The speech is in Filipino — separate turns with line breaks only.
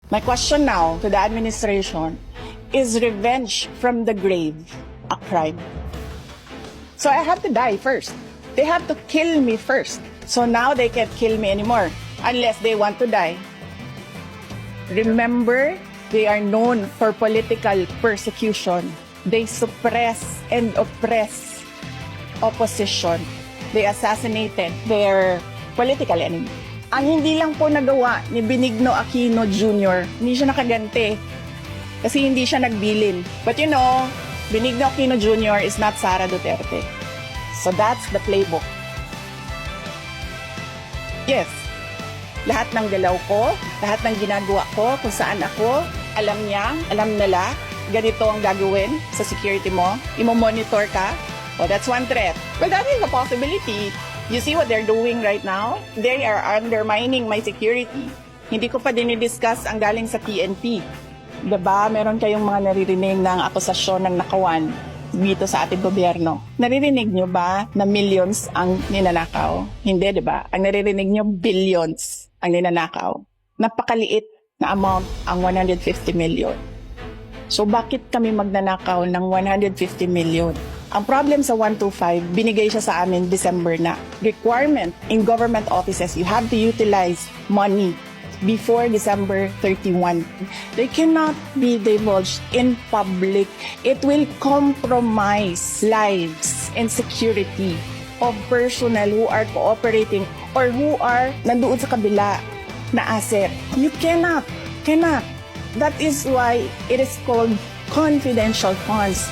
My question now to the administration, is revenge from the grave a crime? So I have to die first. They have to kill me first. So now they can't kill me anymore unless they want to die. Remember, they are known for political persecution. They suppress and oppress opposition. They assassinated their political enemy. Ang hindi lang po nagawa ni Benigno Aquino Jr., hindi siya nakaganti kasi hindi siya nagbilin. But you know, Benigno Aquino Jr. is not Sara Duterte. So that's the playbook. Yes, lahat ng galaw ko, lahat ng ginagawa ko, kung saan ako, alam niya, alam nila, ganito ang gagawin sa security mo, imo-monitor ka. Oh, that's one threat. But that is a possibility. You see what they're doing right now? They are undermining my security. Hindi ko pa dinidiscuss ang galing sa PNP. Diba? Meron kayong mga naririnig ng akusasyon ng nakawan dito sa ating gobyerno. Naririnig nyo ba na millions ang ninanakaw? Hindi, diba? Ang naririnig nyo, billions ang ninanakaw. Napakaliit na amount ang 150 million. So bakit kami magnanakaw ng 150 million? Ang problem sa 125, binigay siya sa amin December na. Requirement in government offices, you have to utilize money before December 31. They cannot be divulged in public. It will compromise lives and security of personnel who are cooperating or who are nandoon sa kabila na asset. You cannot. That is why it is called confidential funds.